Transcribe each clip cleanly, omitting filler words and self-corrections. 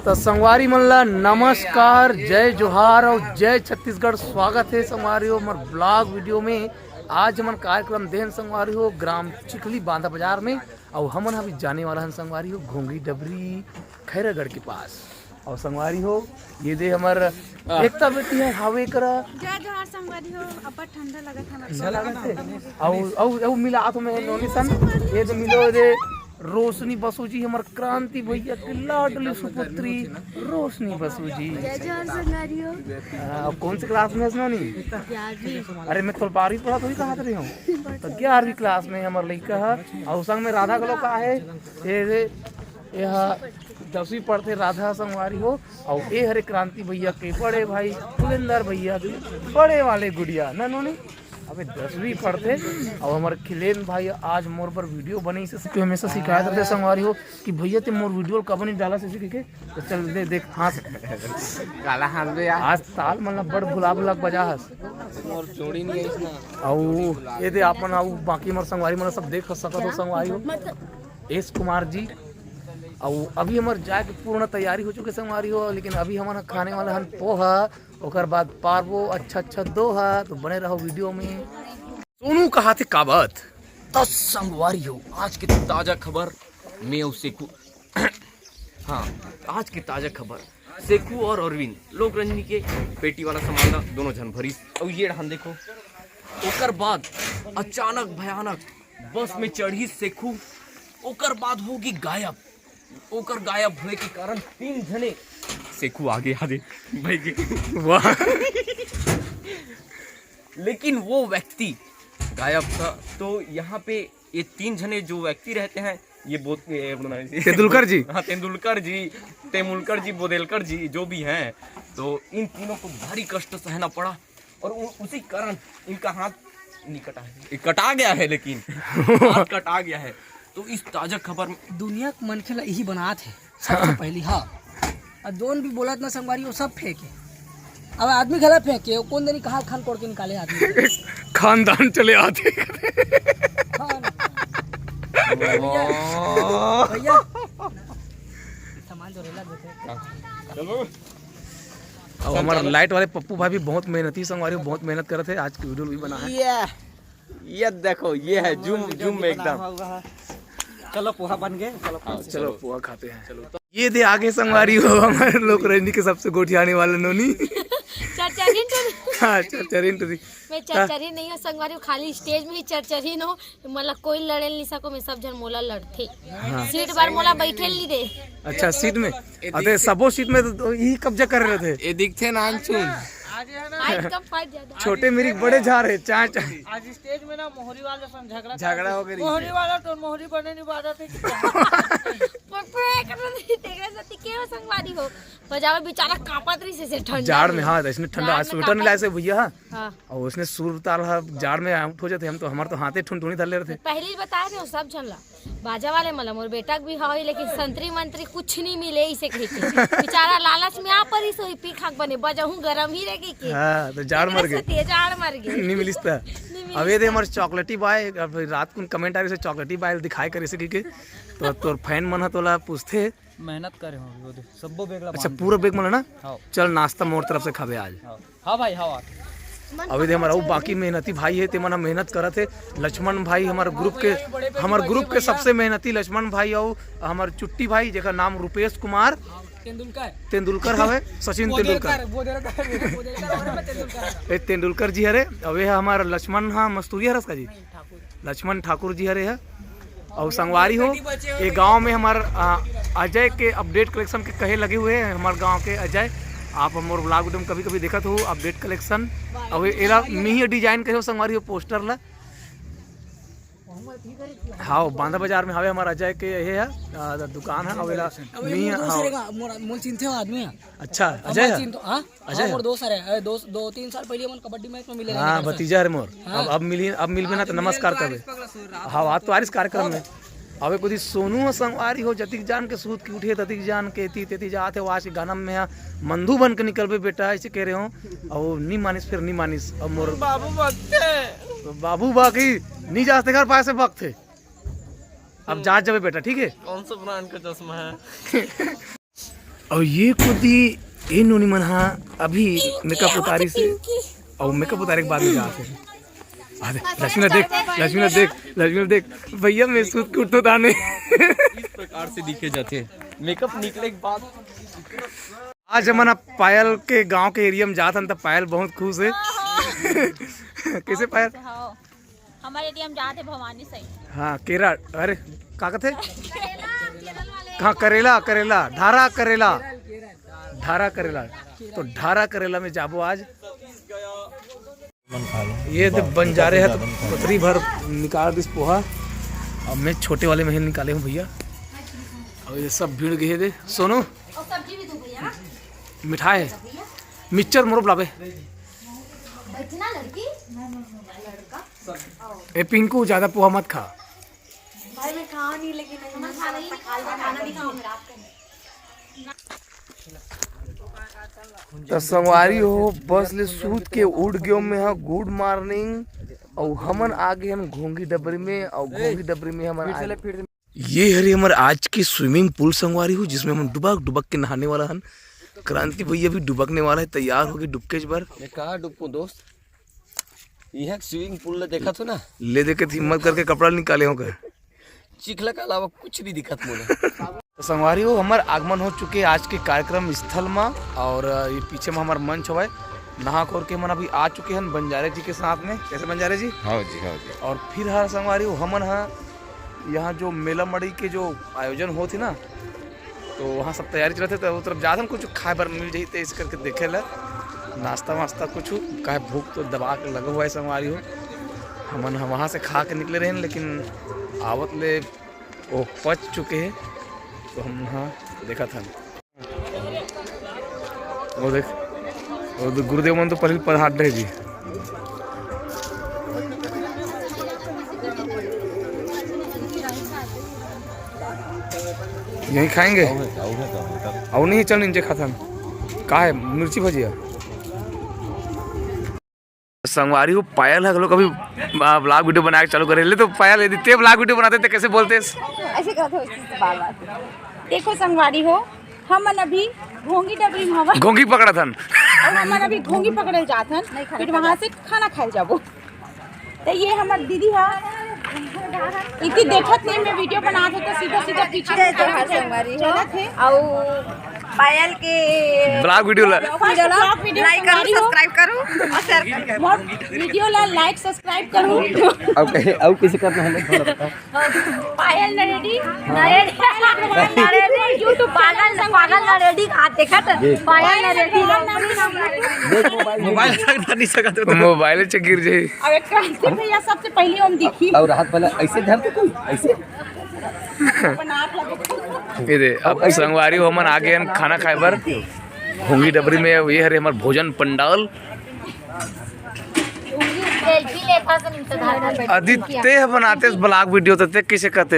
तो संगवारी मल्ला नमस्कार, जय जोहार और जय छत्तीसगढ़। स्वागत है संगवारी हो हमारे ब्लॉग वीडियो में। आज हमारे कार्यक्रम देन संगवारी हो ग्राम चिखली बांधा बाजार में, और हमन अभी जाने वाला है संगवारी हो घोंगी डबरी खैरागढ़ के पास। और संगवारी हो ये दे हमार एकता बेटी है हावे करा जय जोहार संगवारी हो। अब ठंडा लगत है ठंडा लगत है। और मिला हाथ में नोनी सन ये तो मिलो दे रोशनी बसु जी, हमार क्रांति भैया की लाडली सुपुत्री रोशनी बसु जी। जय जोहार संगवारी हो। अब कौन सी क्लास में है नोनी? 11वीं। अरे मैं तो 12वीं पढ़ा तो ही कहा रही हूँ, तो 11वीं क्लास में हमारे लड़का है। और संग में राधा गलो का है ये 10वीं पढ़ते राधा संगवारी हो। और ये हरे क्रांति भैया के बड़े भाई कुलेंदर भैया के बड़े वाले गुड़िया ना नोनी अबे 10वीं पढ़ते। और हमारे खिलेन भाई आज मोर पर वीडियो बनी से हमेशा शिकायत करते संगवारी हो कि भैया ते मोर वीडियो कब नहीं डाला से के तो चल दे देख हाथ काला हाथ में आज साल मतलब बड़ भुला भुला बजा हस मोर जोड़ी नहीं है इसना। और ये दे अपन आउ बाकी मोर संगवारी मन सब देख सकत हो संगवारी हो एस कुमार जी। और अभी हमारे जाए के पूर्ण तैयारी हो चुके संगवारी हो, लेकिन अभी हमारा खाने वाला हन पोहा और बाद पारबो अच्छा दोहा। तो बने रहो वीडियो में। सोनू कहा थे काबत तो संगवारी हो आज की ताजा खबर मैं और सेकू हाँ आज की ताजा खबर सेकू और अरविंद लोग रंजनी के पेटी वाला सामान दोनों जन भरी। और ये हम देखो ओकर बाद अचानक भयानक बस में चढ़ी सेकू, ओकर बाद होगी गायब। ओकर गायब होने के कारण 3 जने सेकू आगे भाई वाह लेकिन वो व्यक्ति गायब था। तो यहाँ पे ये 3 जने जो व्यक्ति रहते हैं ये तेंदुलकर जी, हाँ तेंदुलकर जी बोदेलकर जी जो भी हैं, तो इन तीनों को भारी कष्ट सहना पड़ा। और उसी कारण इनका हाथ नहीं कटा है, कटा गया है, लेकिन हाथ कटा गया है। तो इस ताजा खबर में दुनिया के मन खेला यही बनात है सबसे पहली। हाँ और जोन भी बोलत ना संगवारी वो सब फेंके। अब आदमी खला फेंके कौन दिन कहाँ खान तोड़ के निकाले आदमी खानदान चले आते भैया सामान जो रेला देते। और हमारा लाइट वाले पप्पू भाई भी बहुत मेहनती संगवारी बहुत मेहनत करे थे। आज की वीडियो भी बना है। ये देखो ये है जूम में एकदम। चलो पोहा बन गए, चलो पोहा खाते हैं। चलो तो ये दे आगे संगवारी हो हमारे लोग रजनी के सबसे गोठियाने वाले नोनी हाँ चरचरीन तो मैं चरचरीन नहीं हो संगवारी, खाली स्टेज में ही चरचरीन हो। मतलब कोई लड़े नहीं सको, मैं सब जन मोला लड़थे। हाँ। सीट बार मोला बैठे नहीं दे। अच्छा सीट में अरे सबो सीट में तो यही कब्जा कर रहे थे। ये दिखते नानचून छोटे मेरी बड़े जा रहे चाय आज स्टेज में ना मोहरी वाले संग झगड़ा हो गया। मोहरी वाला तो मोहरी बने नहीं बात थे के संगवारी हो बजावे बेचारा कांपत रही से ठंडा जाड़ में। हाँ इसने ठंडा स्वेटर नहीं लाए से भैया। हाँ। और उसने सुर ताल जाड़ में आउट हो जाते हम तो हमारे तो हाथे ठुनठुनी धर ले रहे थे। पहले ही बताए थे सब झल्ला बाजा वाले मतलब और बेटा भी हवा, लेकिन संतरी मंत्री कुछ नहीं मिले इसे बेचारा लालच में आप पर ही सोई पी खाक बने बजाऊ गरम ही रहेगी की। हाँ तो जाड़ मर गए, जाड़ मर गए नहीं मिलता। अब ये दे हमारे चॉकलेटी बाय रात को कमेंट आ रही से चॉकलेटी बाय दिखाई करे से की तो तोर फैन मन तोला पूछते मेहनत करे हो सबो बेग। अच्छा पूरा बेग मन ना चल नाश्ता मोर तरफ से खावे आज। हाँ भाई हाँ। अभी दे हमारा बाकी मेहनती भाई है ते मना मेहनत करत है। लक्ष्मण भाई हमारे ग्रुप के सबसे मेहनती लक्ष्मण भाई और हमारे चुट्टी भाई जेका नाम रुपेश कुमार तेंदुलकर हवे सचिन तेंदुलकर जी हरे। अब ये हमारा लक्ष्मण हाँ मस्तूरी हरस का जी लक्ष्मण ठाकुर जी हरे है। और संगवारी हो ये गांव में हमारे अजय के अपडेट कलेक्शन के कहे लगे हुए हैं। हमारे गांव के अजय आप हमारे ब्लॉग में कभी कभी देखत हो अपडेट कलेक्शन। और एरा मी डिजाइन कहे संगवारी हो पोस्टर ला। हाँ बांधा बाजार में हवे हमारा अजय के ये है दुकान है। अवेला मी मोल चिंथे आदमी। अच्छा अजय अजय मोर दोस्त है 2-3 साल पहले मन कबड्डी मैच में मिले। हाँ भतीजा है मोर। अब मिल ना तो नमस्कार करबे। हाँ आज तो आरिस कार्यक्रम में अबे कुछ सोनू संगवारी हो जतिक जान के सूत की उठे ततिक जान के तेती जाते हो। आज के गाना में मंधु बन के निकलबे बेटा ऐसे कह रहे हो। और नहीं मानिस फिर नहीं मानिस। अब मोर बाबू बाकी नहीं जाते घर पाए से वक्त थे। अब जा जावे बेटा ठीक है। कौन सा ब्रांड का चश्मा है? और ये खुद ही इन नोनी मन हा अभी मेकअप उतारी से और मेकअप उतारे के बाद में जाते हैं। लक्ष्मी देख, लक्ष्मी देख, लक्ष्मी देख भैया मैं सूट के उठो दाने इस प्रकार से दिखे जाते हैं मेकअप निकले के बाद। आज हम पायल के गांव के एरिया में जाते हैं तब पायल बहुत खुश है। कैसे पायल? हमारे एरिया में जाते भवानी सही। हाँ केरा, अरे का कहते कहाँ? करेला, करेला धारा करेला, धारा करेला। तो धारा करेला में जाबो आज। ये तो बंजारे है तो पतरी भर निकाल दिस पोहा और मैं छोटे वाले में निकाले हूँ भैया। और ये सब भीड़ गए थे। सोनू मिठाई है, मिक्सचर मोरो बुलावे। ए पिंकू ज्यादा पोहा मत खा। भाई मैं खा नहीं, लेकिन खाना नहीं खाऊंगा। तो संगवारी हो बस ले सूत के उड़ गयो में है। Good morning. और हमन आगे हम घोंगी डबरी में और घोंगी डबरी में हम ये हरी हमारे आज की स्विमिंग पूल संगवारी हो जिसमें हम डुबक डुबक के नहाने वाला हन। क्रांति भैया भी डुबकने वाला है, तैयार हो गए डुबके पर। कहाँ डुबको दोस्त? यह स्विमिंग पूल देखा तो ना ले दे के हिम्मत करके कपड़ा निकाले हो गए। चिखला के अलावा कुछ नहीं दिखत मोला। तो संगवारी हो हमारे आगमन हो चुके आज के कार्यक्रम स्थल में। और ये पीछे में हमारा मंच हुआ है। नहा खोर के मन अभी आ चुके हैं बंजारे जी के साथ में। कैसे बंजारे जी? हाँ जी, हाँ जी। और फिर हर संगवारी हो हमन यहाँ जो मेला मड़ी के जो आयोजन हो थी ना, तो वहाँ सब तैयारी चलते थे। उस तरफ जाते हैं कुछ खाए बर मिल जाते इस करके देखे ला नाश्ता वास्ता कुछ काहे भूख तो दबा के लगा हुआ है संगवारी हो। हमन वहाँ से खा के निकले रहे हैं, लेकिन आवत ले वो पच चुके हैं। तो हम वहाँ देखा था वो देख वो गुरुदेव मन तो पहले पधार रहे जी। यहीं खाएंगे और नहीं चल नीचे खाता का है मिर्ची भजिया। संगवारी हो पायल है लोग अभी ब्लॉग वीडियो बना के चालू करे ले। तो पायल यदि ते ब्लॉग वीडियो बनाते थे कैसे बोलते? ऐसे कहते हो बार बार। देखो संगवारी हो हमन अभी घोंगी डबरी में हवा घोंगी पकड़ा था और हमन अभी घोंगी पकड़े जाथन, फिर वहाँ से खाना खाए जाबो। तो ये हमार दीदी है इतनी देखत नहीं मैं वीडियो बना थे तो सीधा सीधा पीछे चलत थे। और पायल के ब्लॉग वीडियो लाइक करो, सब्सक्राइब करो और शेयर करो। वीडियो ला लाइक सब्सक्राइब करो। अब किसी करना है पायल नरेडी नरेडी यूट्यूब पागल पागल नरेडी खा देखत पायल नरेडी मोबाइल तक नहीं सका तो मोबाइल से गिर जाए। अब क्रांति भैया सबसे पहले हम दिखी और रात पहले ऐसे धरते कोई ऐसे ये दे। अब संगवारी हो हमन आगे हम खाना खाए बर घोंगी डबरी में। ये हरे हमार भोजन पंडाल। आदित्य बनाते ब्लॉग वीडियो तो कैसे कहते?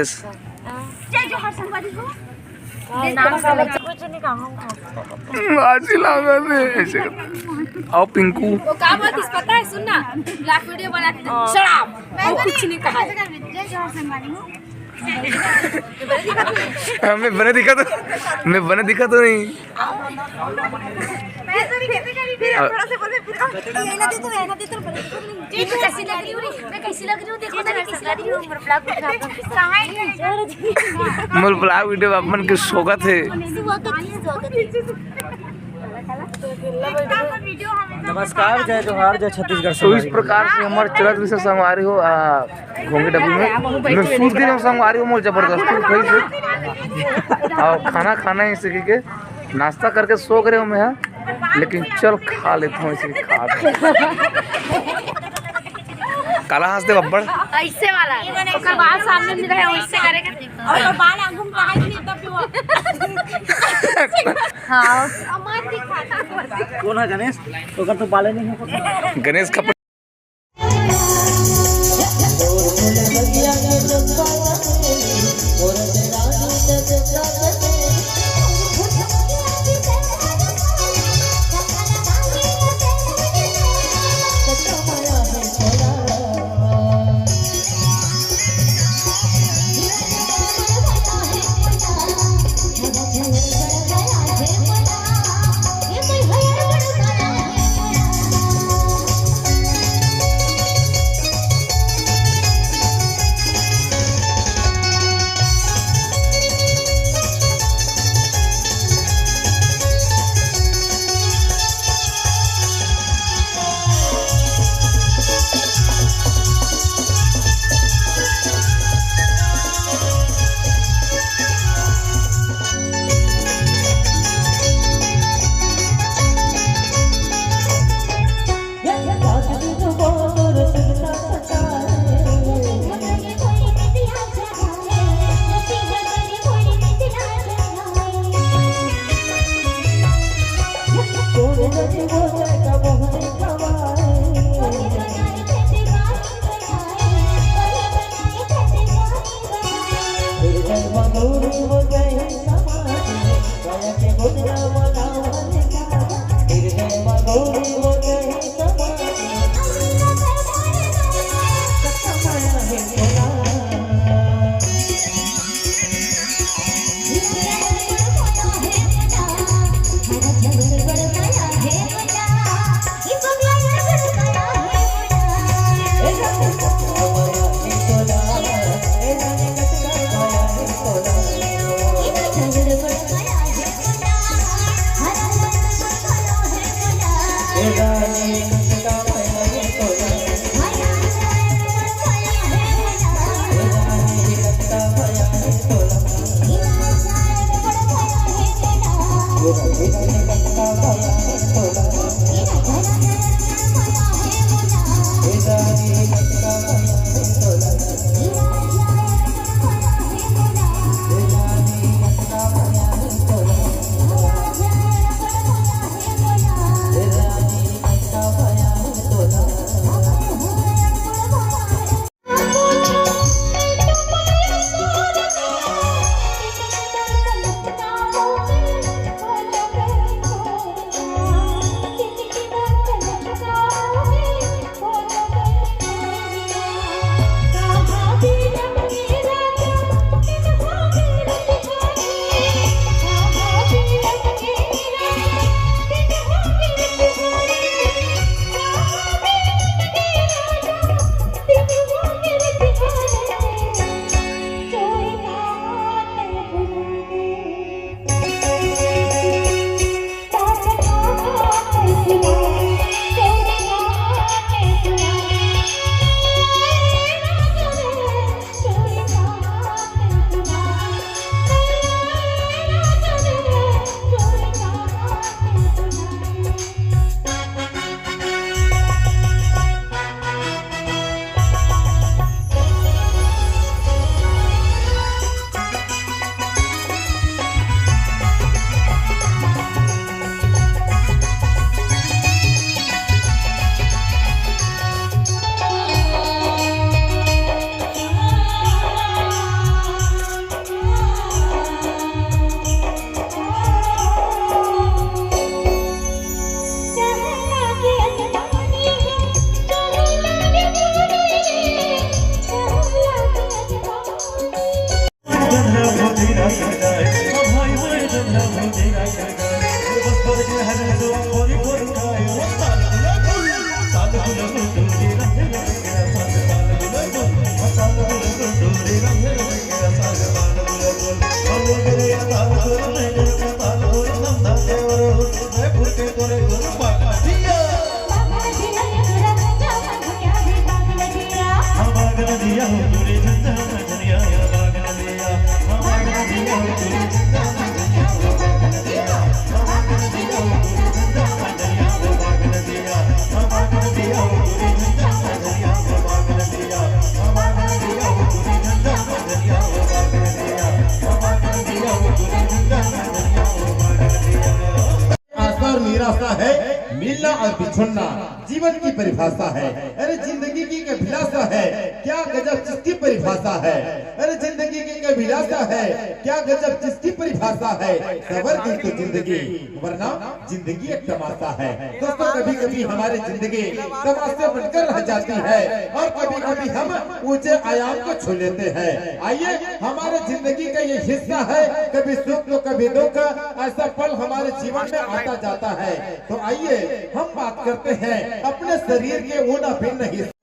आओ पिंकू वो क्या बात इस पता है? सुनना ब्लॉग वीडियो बनाते शराब मैं कुछ नहीं कहा। मैं बने दिखा तो नहीं। कैसी लग रही हूँ मैं? कैसी लग रही हूँ? देखो ना कैसी लग रही हूँ। मोर ब्लॉग वीडियो अपन के स्वागत है। नमस्कार, जय जोहार, जय छत्तीसगढ़। तो इस प्रकार से हमारे चलत विषय संगवारी हो घोंगी डबरी में। मैं सूत दिन संगवारी हो मोर जबरदस्ती उठाई से और खाना खाना है इसी के नाश्ता करके सो गए मैं है, लेकिन चल खा लेता हूँ इसे। खा काला हंस दे बब्बड़ ऐसे वाला ओकर बाल सामने में रहे वैसे करेगा और बाल आंखों में रहा नहीं तब भी वो। हां अमर दिखाता कौन है गणेश? ओकर तो बाले नहीं है। गणेश का रास्ता है मिलना और बिछड़ना जीवन की परिभाषा है। अरे जिंदगी की अभिलाषा है क्या गजब जिसकी परिभाषा है। अरे जिंदगी की अभिलाषा है क्या गजब जिसकी परिभाषा है। सबर की तो जिंदगी वरना जिंदगी एक तमाशा है। दोस्तों कभी कभी हमारी जिंदगी तमाशे बनकर रह जाती है और कभी कभी हम ऊंचे आयाम को छू लेते हैं। आइए हमारे जिंदगी का ये हिस्सा है, कभी सुख तो कभी दुख, ऐसा पल हमारे जीवन में आता जाता है। तो आइए हम बात करते हैं अपने शरीर के उन अभिन्न हिस्से।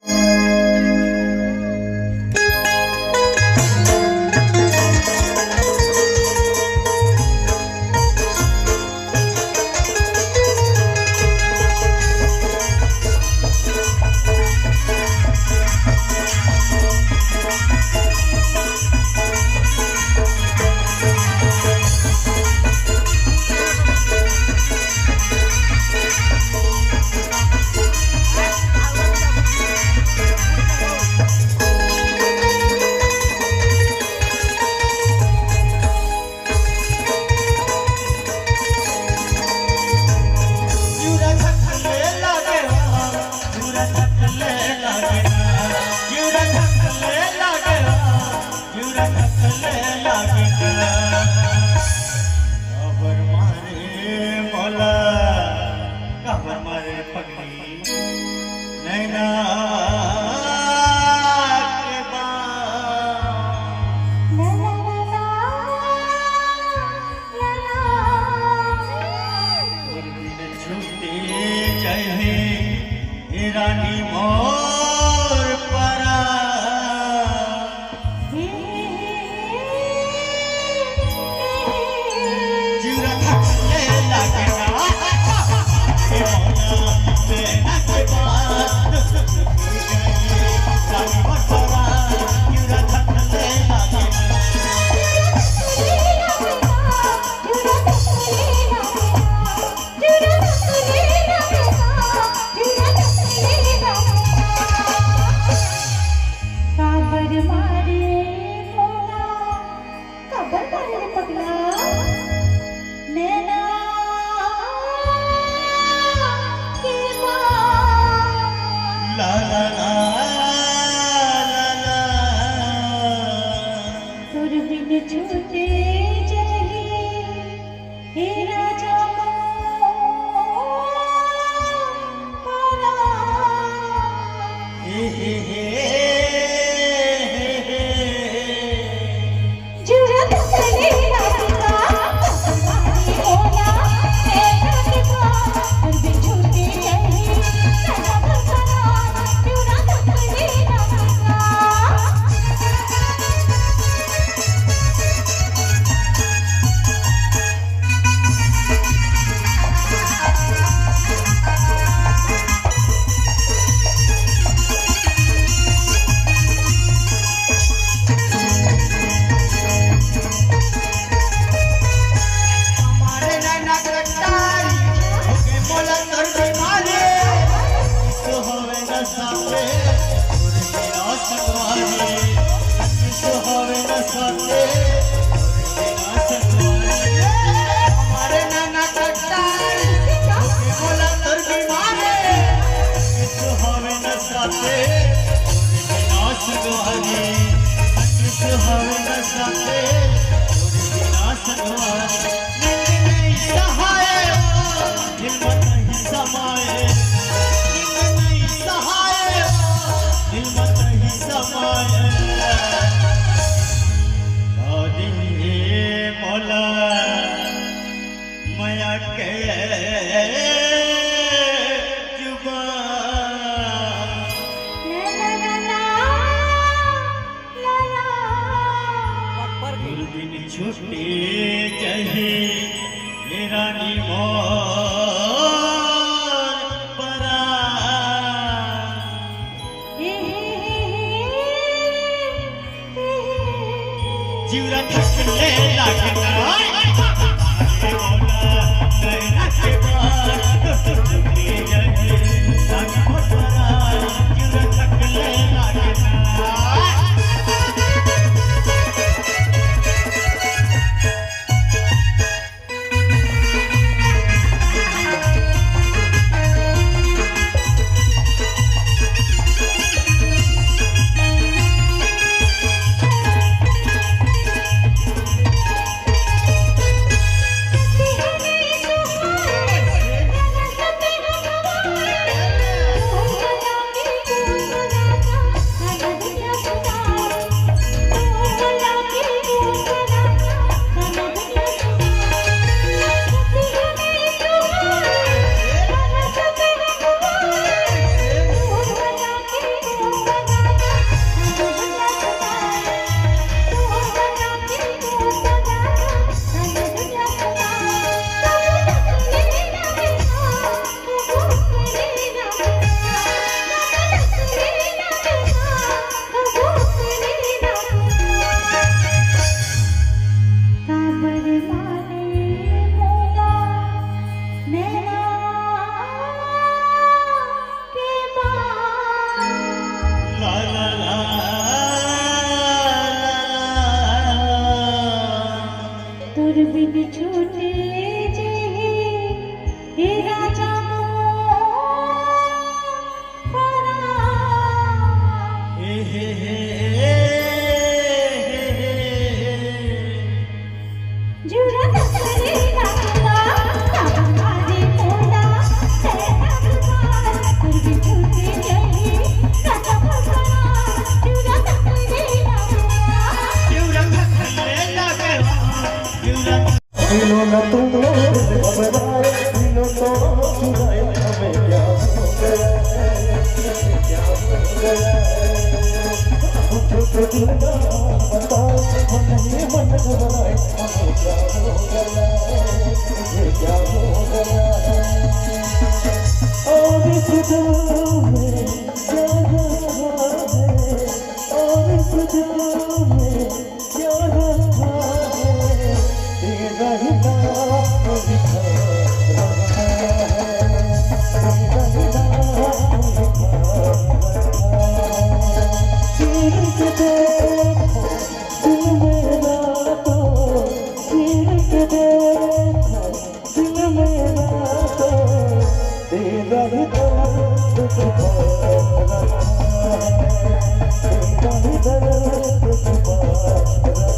ले लागे खबर मारे मोला खबर मारे पगड़ी नैना के छूटे जाए रानी मोर परा जीरा थकले लागे ना के मोना बेना के बात रानी मोर परा जीरा थकले लागे ला ला ला ला ला छूटे जही हे राजा छुट्टी चाहिए रानी मोर परा जीवरा थकले लागे ना नैना के बात छुट्टी चाहिए रानी मोर परा जीवरा थकले लागे ना सुनो न तुम घबराए दिलों को चुराए हमें क्या हो गया क्या हो गया पूछो तो दिल का बताओ मन ही मन घबराए हमें क्या हो गया मुझे क्या हो गया और इस दिल में क्या रखा है और इस दिल में क्या रखा है तेरा ही नाम लिखा रहा है तेरा ही नाम लिखा रहा है चीर के देखो दिल मेरा तो चीर के देखो दिल मेरा तो तेरा ही दर्द छुपा रहा है तेरा ही दर्द छुपा रहा है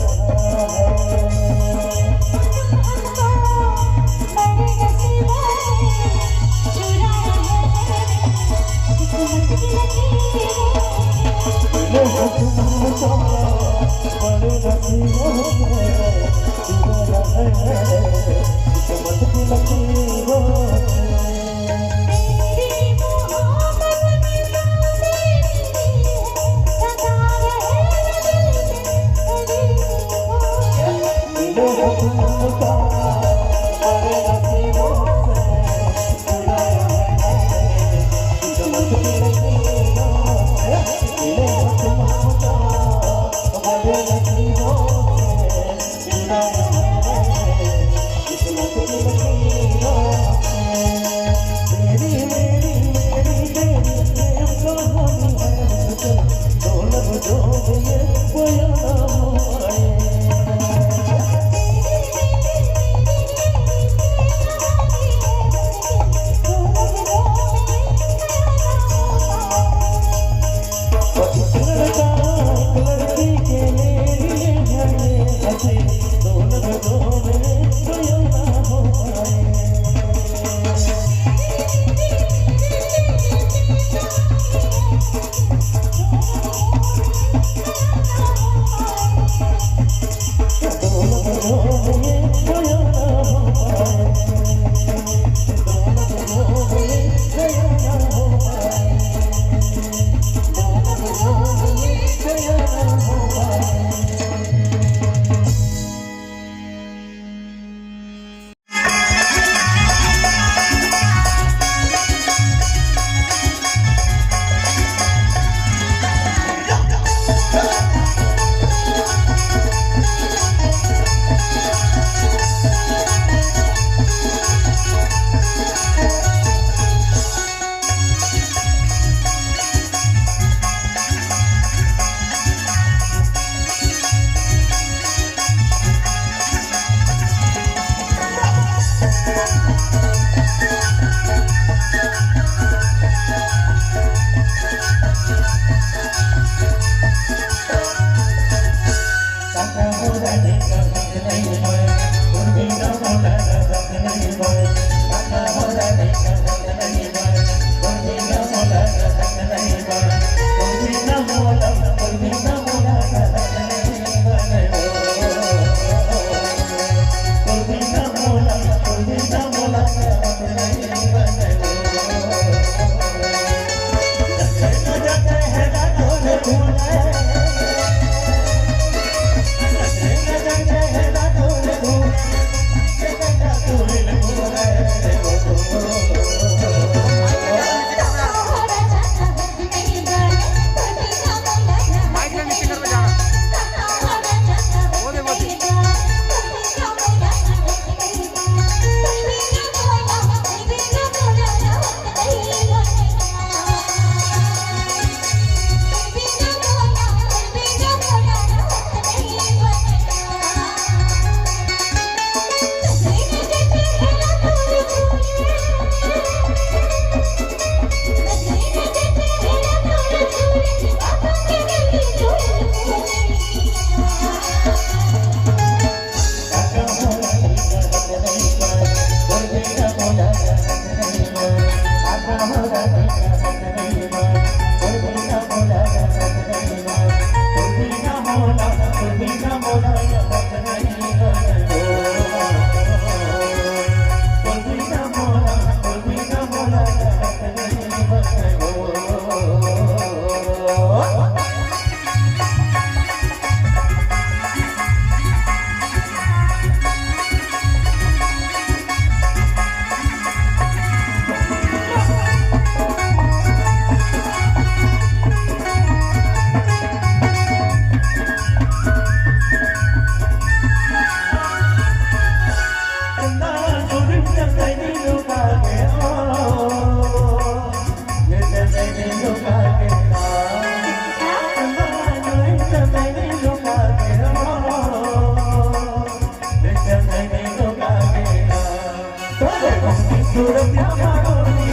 सूरतिया मानोरी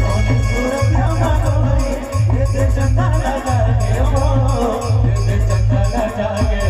मोनी सूरतिया मानोरी ये चंदा लगा के हो ये चंदा लगा के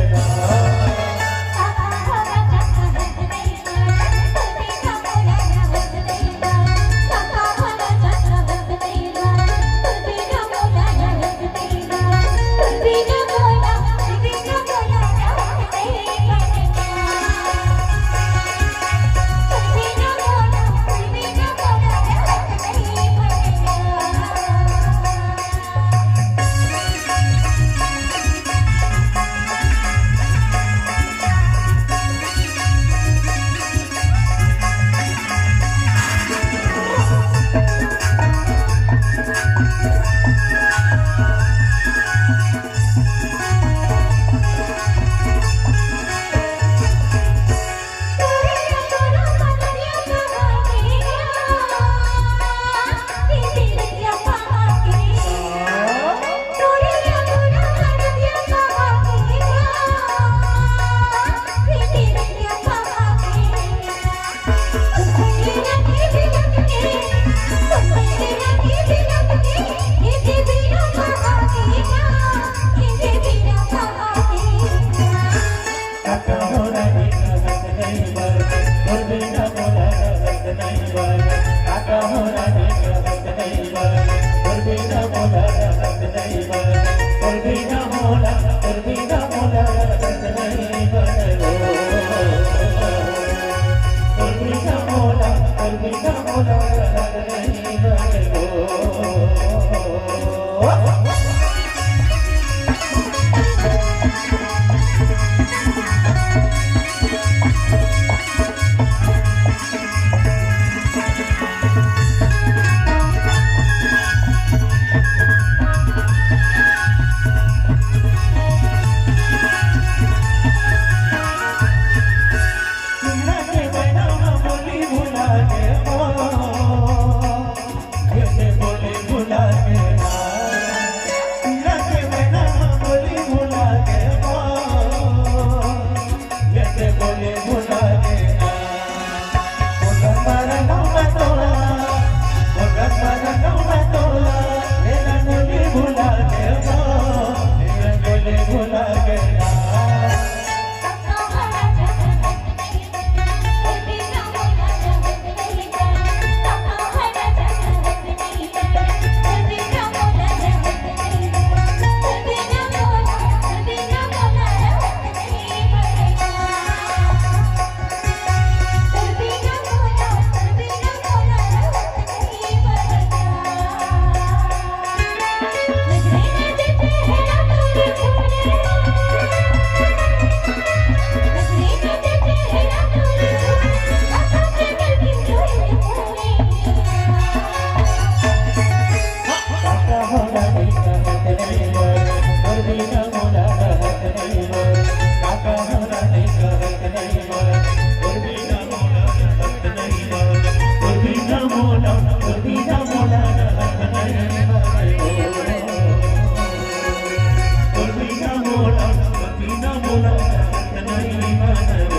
मोला नहीं